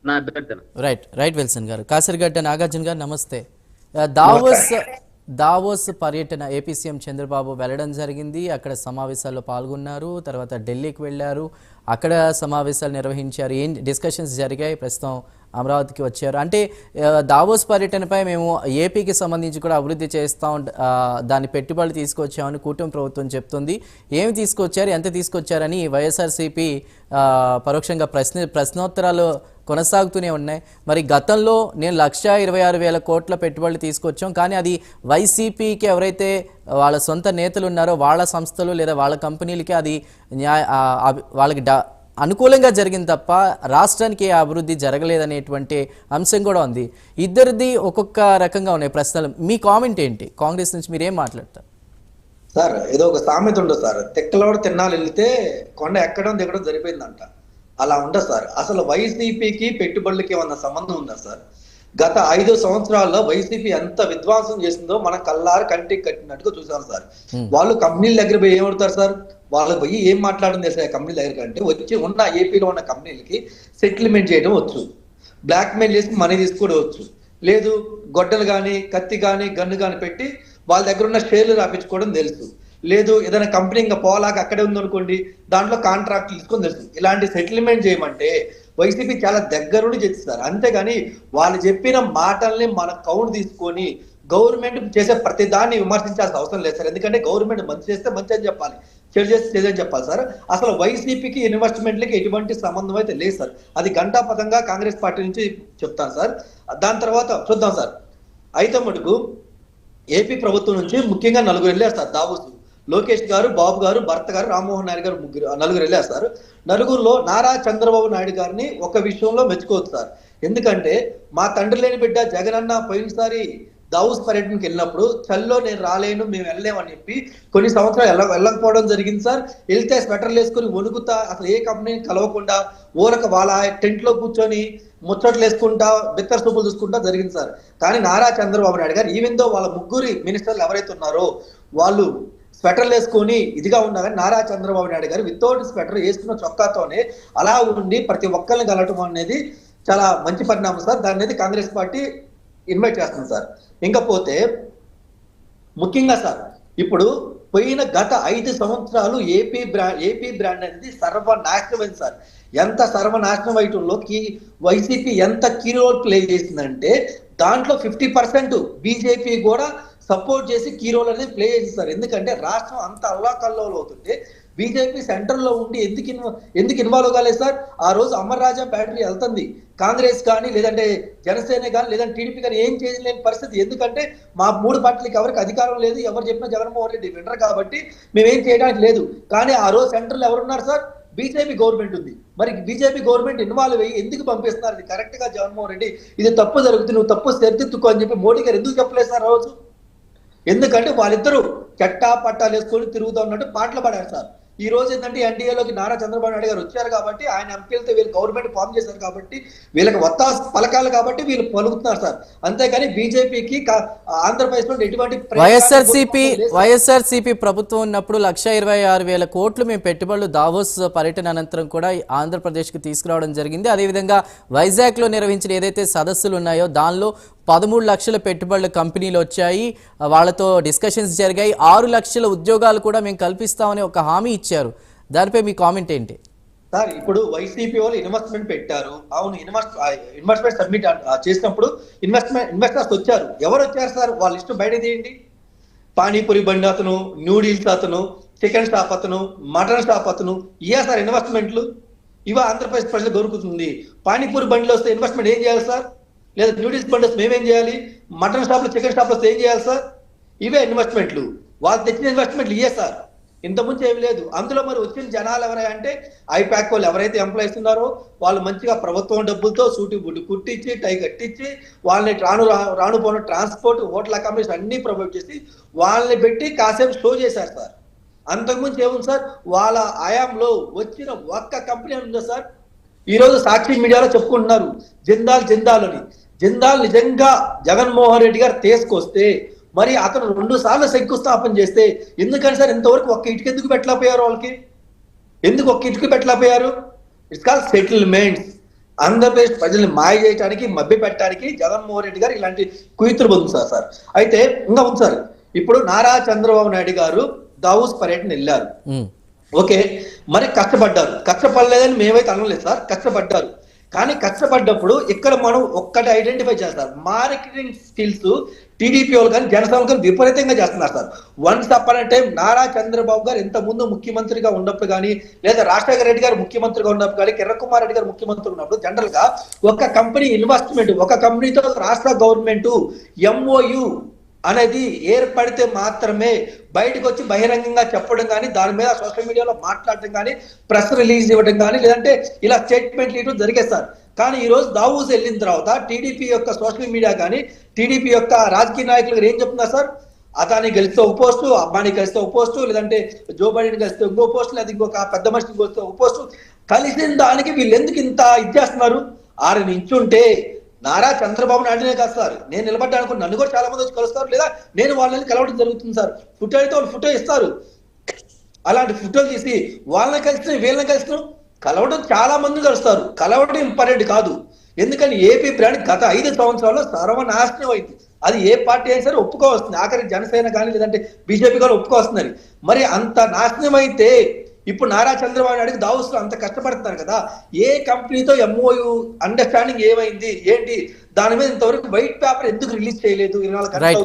నా అభ్యర్థన. Right Wilson గారు. కాసర్గడ్డ నాగార్జున గారు నమస్తే. దావోస్ దావోస్ పర్యటన ఏపీ సీఎం చంద్రబాబు వెళ్ళడం జరిగింది. అక్కడ సమావేశాల్లో పాల్గొన్నారు. తర్వాత ఢిల్లీకి వెళ్ళారు. అక్కడ సమావేశాలు నిర్వహించారు. ఏం డిస్కషన్స్ జరిగాయి? ప్రస్తుతం అమరావతికి వచ్చారు. అంటే దావోస్ పర్యటనపై మేము ఏపీకి సంబంధించి కూడా అభివృద్ధి చేస్తాం, దాని పెట్టుబడులు తీసుకొచ్చామని కూటమి ప్రభుత్వం చెప్తుంది. ఏమి తీసుకొచ్చారు, ఎంత తీసుకొచ్చారని వైఎస్ఆర్సీపీ పరోక్షంగా ప్రశ్నోత్తరాలు కొనసాగుతూనే ఉన్నాయి. మరి గతంలో నేను 1,26,000 కోట్ల పెట్టుబడులు తీసుకొచ్చాం, కానీ అది వైసీపీకి ఎవరైతే వాళ్ళ సొంత నేతలు ఉన్నారో వాళ్ళ సంస్థలు లేదా వాళ్ళ కంపెనీలకి అది వాళ్ళకి అనుకూలంగా జరిగింది తప్ప రాష్ట్రానికి అభివృద్ధి జరగలేదనేటువంటి అంశం కూడా ఉంది. ఇద్దరిది ఒక్కొక్క రకంగా ఉన్నాయి ప్రశ్నలు. మీ కామెంట్ ఏంటి? కాంగ్రెస్ నుంచి మీరు ఏం మాట్లాడతారు? సార్, ఏదో ఒక సామెత ఉండదు సార్, తెక్కలోడు తిన్నాళ్ళు వెళ్తే కొండ ఎక్కడం దిగడం జరిపోయిందంట. అలా ఉండదు సార్. అసలు వైసీపీకి పెట్టుబడులకి ఏమన్నా సంబంధం ఉందా సార్? గత 5 సంవత్సరాల్లో వైసీపీ ఎంత విధ్వంసం చేసిందో మనం కల్లారు కంటికి కట్టినట్టుగా చూసాం సార్. వాళ్ళు కంపెనీల దగ్గర పోయి ఏమవుతారు సార్? వాళ్ళు పోయి ఏం మాట్లాడడం తెలుసా కంపెనీల దగ్గర కంటే వచ్చి ఉన్న ఏపీలో ఉన్న కంపెనీలకి సెటిల్మెంట్ చేయడం వచ్చు, బ్లాక్ మెయిల్ చేసి మనీ తీసుకోవడం వచ్చు, లేదు గొడ్డలు కానీ కత్తి కానీ గన్ను కానీ పెట్టి వాళ్ళ దగ్గర ఉన్న షేర్లు రాపించుకోవడం తెలుసు, లేదు ఏదైనా కంపెనీ ఇంకా పోలాగా అక్కడే ఉందనుకోండి దాంట్లో కాంట్రాక్ట్ తీసుకొని తెలుసు. ఇలాంటి సెటిల్మెంట్ చేయమంటే వైసీపీ చాలా దగ్గరుండి చేస్తారు. అంతేగాని వాళ్ళు చెప్పిన మాటల్ని మన కౌంట్ తీసుకొని గవర్నమెంట్ చేసే ప్రతి దాన్ని విమర్శించాల్సిన అవసరం లేదు సార్. ఎందుకంటే గవర్నమెంట్ మంచి చేస్తే మంచి అని చెప్పాలి, చెడు చేస్తే చెడు చెప్పాలి సార్. అసలు వైసీపీకి ఇన్వెస్ట్మెంట్లకి ఎటువంటి సంబంధం అయితే లేదు సార్. అది ఘంటాపథంగా కాంగ్రెస్ పార్టీ నుంచి చెప్తాను సార్. దాని తర్వాత చూద్దాం సార్. అయితే మటుకు ఏపీ ప్రభుత్వం నుంచి ముఖ్యంగా 4 వెళ్ళారు సార్ దావోస్. లోకేష్ గారు, బాబు గారు, భర్త గారు, రామ్మోహన్ నాయుడు గారు 4 వెళ్ళారు సార్. 4లో నారా చంద్రబాబు నాయుడు గారిని ఒక విషయంలో మెచ్చుకోవచ్చు సార్. ఎందుకంటే మా తండ్రి లేని బిడ్డ జగనన్న పోయినసారి దావోస్ పర్యటనకి వెళ్ళినప్పుడు చల్లో నేను రాలేను, మేము వెళ్ళలేమని చెప్పి కొన్ని సంవత్సరాలు వెళ్ళకపోవడం జరిగింది సార్. వెళ్తే స్వెటర్లు వేసుకుని వణుకుతా అసలు ఏ కంపెనీని కలవకుండా ఊరక వాళ్ళ టెంట్ లో కూర్చొని ముచ్చట్లు వేసుకుంటా బిత్తర సూపులు చూసుకుంటా జరిగింది సార్. కానీ నారా చంద్రబాబు నాయుడు గారు ఈవెన్ దో వాళ్ళ ముగ్గురు మినిస్టర్లు ఎవరైతే ఉన్నారో వాళ్ళు స్వెటర్లు వేసుకొని ఇదిగా ఉన్నా కానీ నారా చంద్రబాబు నాయుడు గారు వితౌట్ స్వెటర్ వేసుకున్న చొక్కాతోనే అలా ఉండి ప్రతి ఒక్కరిని కలవటం అనేది చాలా మంచి పరిణామం సార్. దాని అనేది కాంగ్రెస్ పార్టీ ఇన్వైట్ చేస్తుంది సార్. ఇంకపోతే ముఖ్యంగా సార్ ఇప్పుడు పోయిన గత 5 సంవత్సరాలు ఏపీ బ్రాండ్ అనేది సర్వనాశనమైంది సార్. ఎంత సర్వనాశనం అయ్యటంలోకి వైసీపీ ఎంత కీ రోల్ ప్లే చేసిందంటే దాంట్లో 50% బీజేపీ కూడా సపోర్ట్ చేసి కీ రోల్ అనేది ప్లే చేస్తారు. ఎందుకంటే రాష్ట్రం అంత అల్లాకల్లోలు అవుతుంటే బీజేపీ సెంటర్ లో ఉండి ఎందుకు ఇన్వాల్వ్ కాలేదు సార్? ఆ రోజు అమర్ రాజా బ్యాటరీ వెళ్తుంది, కాంగ్రెస్ కానీ లేదంటే జనసేన కానీ లేదంటే టీడీపీ కానీ ఏం చేయలేని పరిస్థితి. ఎందుకంటే మా 3 పార్టీలకు ఎవరికి అధికారం లేదు, ఎవరు చెప్పినా జగన్మోహన్ రెడ్డి వినరు కాబట్టి మేమేం చేయడానికి లేదు. కానీ ఆ రోజు సెంటర్ లో ఎవరున్నారు సార్? బీజేపీ గవర్నమెంట్ ఉంది. మరి బీజేపీ గవర్నమెంట్ ఇన్వాల్వ్ అయ్యి ఎందుకు పంపిస్తున్నారు? ఇది కరెక్ట్ గా జగన్మోహన్ రెడ్డి ఇది తప్పు జరుగుతుంది, నువ్వు తప్పు సరిదిద్దుకో అని చెప్పి మోడీ గారు ఎందుకు చెప్పలేదు సార్ రోజు? ఎందుకంటే వాళ్ళిద్దరూ చట్టా పట్టాలు వేసుకొని తిరుగుతూ ఉన్నట్టు పాటలు పడారు సార్. ఈ రోజు ఏంటంటే ఎన్డీఏలోకి నారా చంద్రబాబు నాయుడు గారు వచ్చారు కాబట్టి ఆయన ఎంపీలతో వీళ్ళు గవర్నమెంట్ ఫామ్ చేశారు కాబట్టి వీళ్ళకి వత్తాసు పలకాలు కాబట్టి వీళ్ళు పలుకుతున్నారు సార్. అంతేగాని బీజేపీకి ఆంధ్రప్రదేశ్ లో ఎటువంటి వైఎస్ఆర్సీపీ ప్రభుత్వం ఉన్నప్పుడు 1,26,000 కోట్లు మేము పెట్టుబడులు దావోస్ పర్యటన అనంతరం కూడా ఆంధ్రప్రదేశ్కి తీసుకురావడం జరిగింది. అదేవిధంగా వైజాగ్ లో నిర్వహించిన ఏదైతే సదస్సులు ఉన్నాయో దానిలో 13 లక్షల పెట్టుబడుల కంపెనీలు వచ్చాయి, వాళ్ళతో డిస్కషన్స్ జరిగాయి. 6 లక్షల ఉద్యోగాలు కూడా మేము కల్పిస్తామని ఒక హామీ ఇచ్చారు. దానిపై మీ కామెంట్ ఏంటి సార్? ఇప్పుడు వైసీపీ వాళ్ళు ఇన్వెస్ట్మెంట్ పెట్టారు, అవును ఇన్వెస్ట్మెంట్ సబ్మిట్ చేసినప్పుడు ఇన్వెస్టర్స్ వచ్చారు. ఎవరు వచ్చారు సార్? వాళ్ళ లిస్టు బయట తీయండి. పానీపూరి బండి అతను, న్యూడిల్స్ అతను, చికెన్ షాప్ అతను, మటన్ షాప్ అతను, ఇవే సార్ ఇన్వెస్ట్మెంట్లు? ఇవా ఆంధ్రప్రదేశ్ ప్రజలు దొరుకుతుంది? పానీపూరి బండిలో వస్తే ఇన్వెస్ట్మెంట్ ఏం చేయాలి సార్? లేదా న్యూడిల్స్ బండి వస్తే మేమేం చేయాలి? మటన్ షాప్ లో చికెన్ షాప్ లో వస్తే ఏం చేయాలి సార్? ఇవే ఇన్వెస్ట్మెంట్లు. వాళ్ళు తెచ్చిన ఇన్వెస్ట్మెంట్లు ఇవే సార్, ఇంతకుముందు ఏమి లేదు. అందులో మరి వచ్చిన జనాలు ఎవరంటే ఐపాక్ వాళ్ళు ఎవరైతే ఎంప్లాయీస్ ఉన్నారో వాళ్ళు మంచిగా ప్రభుత్వం డబ్బులతో సూటి బుడ్డు కుట్టించి టై కట్టించి వాళ్ళని రాను పోను ట్రాన్స్పోర్ట్, హోటల్ అకామిడేషన్ అన్ని ప్రొవైడ్ చేసి వాళ్ళని పెట్టి కాసేపు షో చేశారు సార్. అంతకుముందు ఏముంది సార్? వాళ్ళ ఆయాంలో వచ్చిన ఒక్క కంపెనీ ఉందా సార్? ఈ రోజు సాక్షి మీడియాలో చెప్పుకుంటున్నారు జిందాల్ అని. జిందాల్ నిజంగా జగన్మోహన్ రెడ్డి గారు తీసుకొస్తే మరి అతను 2 సార్లు శంకుస్థాపన చేస్తే ఎందుకని సార్ ఇంతవరకు ఒక్క ఇటుక ఎందుకు పెట్టలేకపోయారు? వాళ్ళకి ఎందుకు ఒక్క ఇటుక పెట్టలేకపోయారు? It's call settlements. ఆంధ్రప్రదేశ్ ప్రజల్ని మాయ చేయడానికి మభ్య పెట్టడానికి జగన్మోహన్ రెడ్డి గారు ఇలాంటి కుయుత్తులు పొందుతారు సార్. అయితే ఇంకా ఉంది సార్, ఇప్పుడు నారా చంద్రబాబు నాయుడు గారు దావూస్ పర్యటన వెళ్ళారు. ఓకే, మరి కష్టపడలేదని మేమైతే అనలేదు సార్, కష్టపడ్డారు. కానీ కష్టపడ్డప్పుడు ఇక్కడ మనం ఒక్కటి ఐడెంటిఫై చేస్తారు, మార్కెటింగ్ స్కిల్స్ టీడీపీ వాళ్ళు కానీ జనసేన కానీ విపరీతంగా చేస్తున్నారు sir. Once upon time Nara Chandrababu గారు ఇంత ముందు ముఖ్యమంత్రిగా ఉన్నప్పుడు కానీ, లేదా రాజశేఖర రెడ్డి గారు ముఖ్యమంత్రిగా ఉన్నప్పుడు కానీ, కిరణ్ కుమార్ రెడ్డి గారు ముఖ్యమంత్రి ఉన్నప్పుడు జనరల్ గా ఒక కంపెనీ ఇన్వెస్ట్మెంట్, ఒక కంపెనీతో రాష్ట్ర గవర్నమెంట్ ఎంఓయు అనేది ఏర్పడితే మాత్రమే బయటకు వచ్చి బహిరంగంగా చెప్పడం కానీ, దాని మీద సోషల్ మీడియాలో మాట్లాడటం కానీ, ప్రెస్ రిలీజ్ ఇవ్వడం కానీ, లేదంటే ఇలా స్టేట్మెంట్లు ఇవ్వడం జరిగేది సార్. కానీ ఈ రోజు దావూస్ వెళ్ళిన తర్వాత టీడీపీ యొక్క సోషల్ మీడియా కానీ, టీడీపీ యొక్క రాజకీయ నాయకులు ఏం చెప్తున్నారు సార్? అదాని గెలిస్తే ఒక పోస్టు, అబ్బాని కలిస్తే ఒక పోస్టు, లేదంటే జో బైడెన్ కలిస్తే ఇంకో పోస్టు, లేదా ఇంకొక పెద్ద మనిషిని కలిస్తే ఒక పోస్టు. కలిసిన దానికి వీళ్ళు ఎందుకు ఇంత ఇచ్చేస్తున్నారు? 6 నించుంటే నారా చంద్రబాబు నాయుడునే కాదు సార్, నేను నిలబడ్డా అనుకుని నన్ను కూడా చాలా మంది వచ్చి కలుస్తారు, లేదా నేను వాళ్ళని కలవడం జరుగుతుంది సార్. ఫోటో అయితే వాళ్ళు ఫోటో ఇస్తారు, అలాంటి ఫోటోలు తీసి వాళ్ళని కలిసిన వీళ్ళని కలిసిన కలవడం చాలా మంది కలుస్తారు. కలవడం ఇంపార్టెంట్ కాదు, ఎందుకని ఏపీ బ్రాండ్ గత 5 సంవత్సరాల్లో సర్వనాశనం అయింది. అది ఏ పార్టీ అయినా సరే ఒప్పుకోవస్తుంది, ఆఖరి జనసేన కానీ లేదంటే బీజేపీ కానీ ఒప్పుకోవస్తున్నారు. మరి అంత నాశనం అయితే ఇప్పుడు నారా చంద్రబాబు నాయుడు దావూస్ లో అంత కష్టపడుతున్నారు కదా, ఏ కంపెనీతో ఎంఓయు అండర్స్టాండింగ్ ఏమైంది ఏంటి, దాని మీద ఇంతవరకు వైట్ పేపర్ ఎందుకు రిలీజ్ చేయలేదు? 24 గంటలు